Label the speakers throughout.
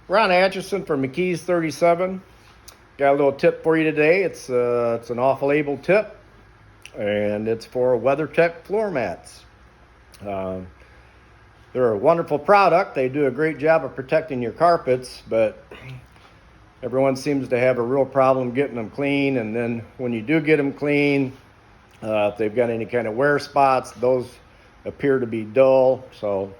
Speaker 1: Ron Atchison from McKee's 37. Got a little tip for you today. It's an off-label tip, and it's for WeatherTech floor mats. They're a wonderful product. They do a great job of protecting your carpets, but everyone seems to have a real problem getting them clean. And then when you do get them clean, if they've got any kind of wear spots, those appear to be dull. So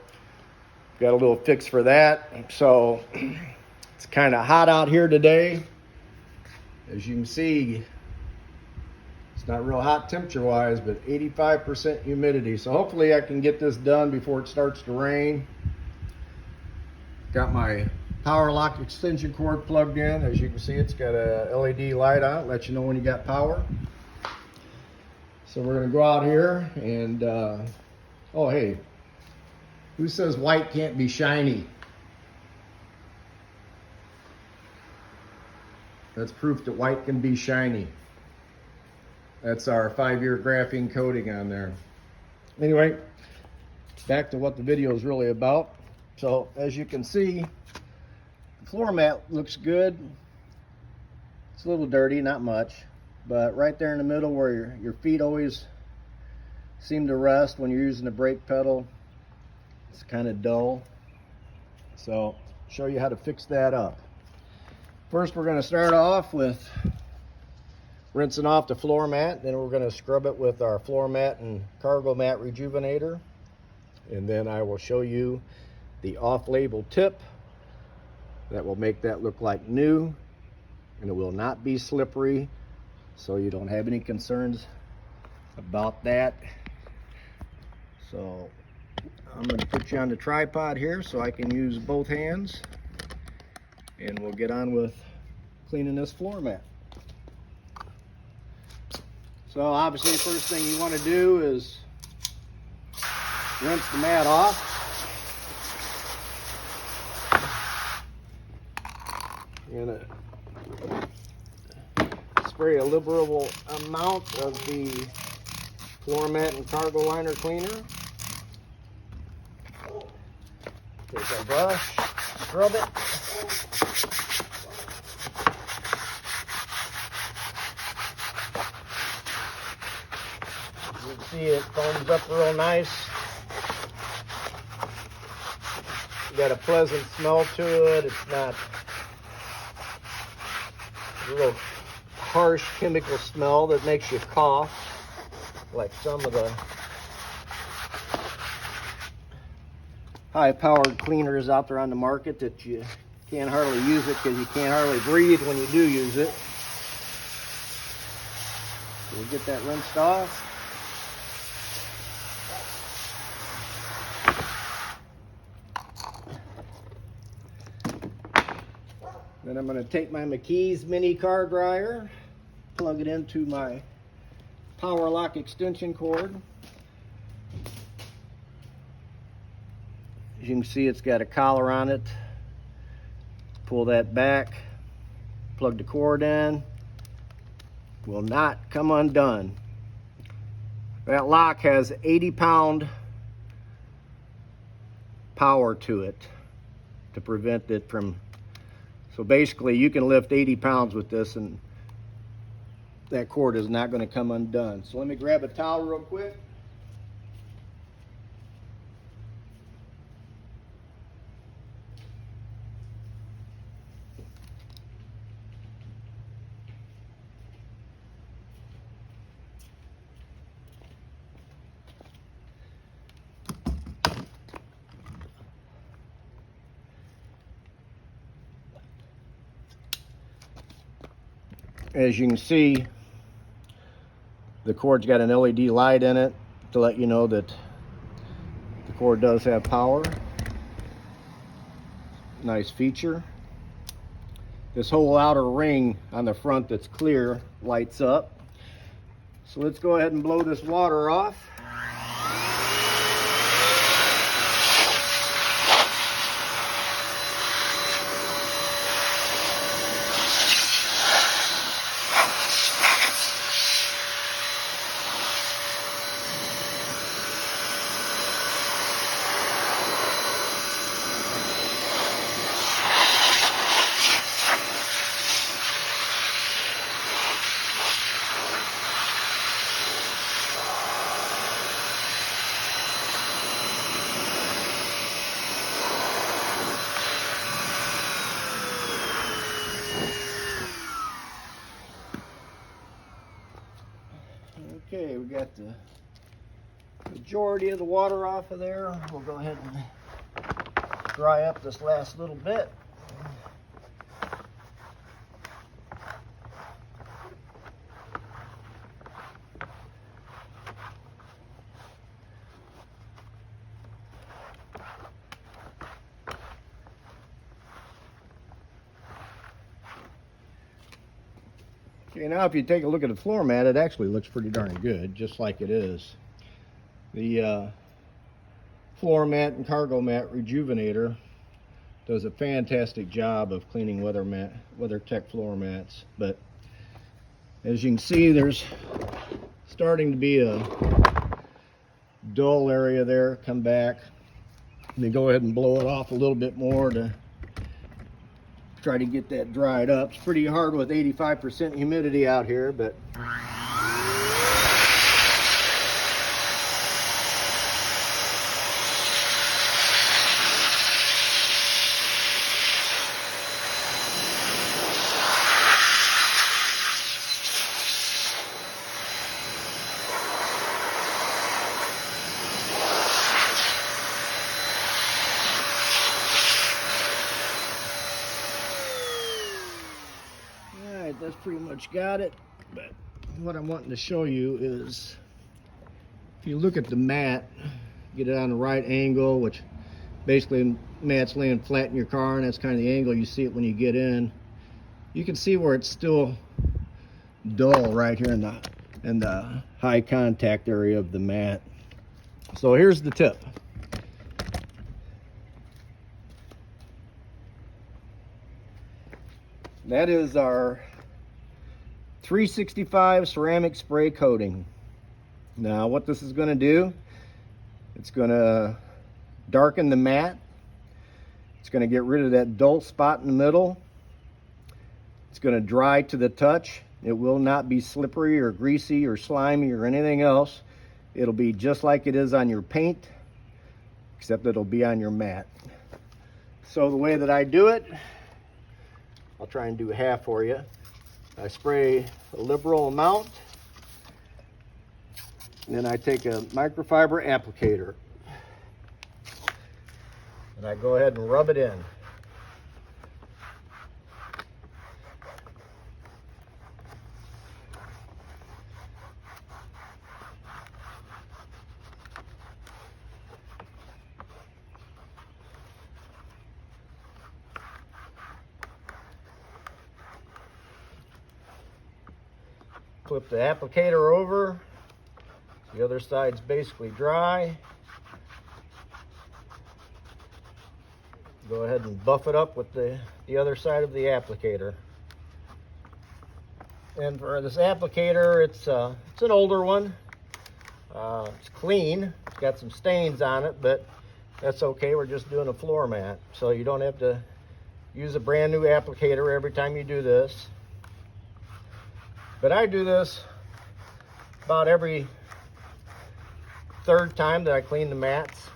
Speaker 1: got a little fix for that. So it's kind of hot out here today. As you can see, it's not real hot temperature wise, but 85% humidity. So hopefully I can get this done before it starts to rain. Got my power lock extension cord plugged in. As you can see, it's got a LED light on it, let you know when you got power. So we're gonna go out here and, oh hey, who says white can't be shiny? That's proof that white can be shiny. That's our 5-year graphene coating on there. Anyway, back to what the video is really about. So as you can see, the floor mat looks good. It's a little dirty, not much, but right there in the middle where your feet always seem to rest when you're using the brake pedal, it's kind of dull. So show you how to fix that up. First, we're going to start off with rinsing off the floor mat. Then we're going to scrub it with our floor mat and cargo mat Rejuvenator. And then I will show you the off-label tip that will make that look like new, and it will not be slippery, so you don't have any concerns about that. So I'm going to put you on the tripod here so I can use both hands, and we'll get on with cleaning this floor mat. So obviously the first thing you want to do is rinse the mat off. You're going to spray a liberal amount of the floor mat and cargo liner cleaner. Take our brush, scrub it. You can see it foams up real nice. Got a pleasant smell to it. It's not a real harsh chemical smell that makes you cough like some of the high-powered cleaners out there on the market that you can't hardly use it because you can't hardly breathe when you do use it. So we'll get that rinsed off. Then I'm going to take my McKee's mini car dryer, plug it into my power lock extension cord. As you can see, it's got a collar on it. Pull that back, plug the cord in. Will not come undone. That lock has 80-pound power to it to prevent it from. So basically you can lift 80 pounds with this and that cord is not going to come undone. So let me grab a towel real quick. As you can see, the cord's got an LED light in it to let you know that the cord does have power. Nice feature. This whole outer ring on the front that's clear lights up. So let's go ahead and blow this water off. got the majority of the water off of there. We'll go ahead and dry up this last little bit. Okay, now if you take a look at the floor mat, it actually looks pretty darn good, just like it is. The floor mat and cargo mat Rejuvenator does a fantastic job of cleaning WeatherTech floor mats. But as you can see, there's starting to be a dull area there. Come back. Let me go ahead and blow it off a little bit more to try to get that dried up. It's pretty hard with 85% humidity out here, but that's pretty much got it. But what I'm wanting to show you is, if you look at the mat, get it on the right angle, which basically the mat's laying flat in your car, and that's kind of the angle you see it when you get in. You can see where it's still dull right here in the high contact area of the mat. So here's the tip. That is our 365 ceramic spray coating. Now what this is going to do, it's going to darken the mat. It's going to get rid of that dull spot in the middle. It's going to dry to the touch. It will not be slippery or greasy or slimy or anything else. It'll be just like it is on your paint, except it'll be on your mat. So the way that I do it, I'll try and do half for you. I spray a liberal amount, and then I take a microfiber applicator and I go ahead and rub it in. Flip the applicator over. The other side's basically dry. Go ahead and buff it up with the other side of the applicator. And for this applicator, it's an older one. It's clean. It's got some stains on it, but that's okay. We're just doing a floor mat, so you don't have to use a brand new applicator every time you do this. But I do this about every third time that I clean the mats.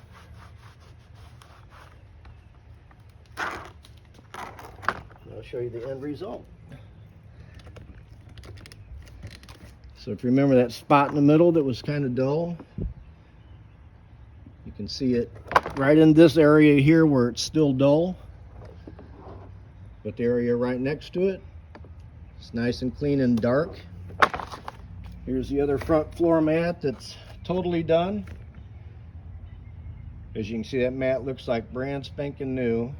Speaker 1: I'll show you the end result. So if you remember that spot in the middle that was kind of dull, you can see it right in this area here where it's still dull. But the area right next to it, it's nice and clean and dark. Here's the other front floor mat that's totally done. As you can see, that mat looks like brand spanking new.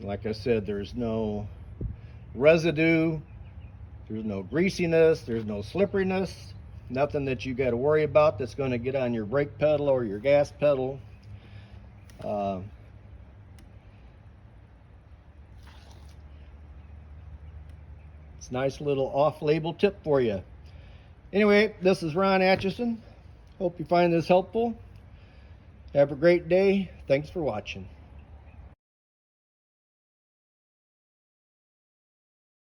Speaker 1: Like I said, there's no residue, there's no greasiness, there's no slipperiness, nothing that you got to worry about that's going to get on your brake pedal or your gas pedal. It's a nice little off-label tip for you. Anyway, this is Ron Atchison. Hope you find this helpful. Have a great day. Thanks for watching.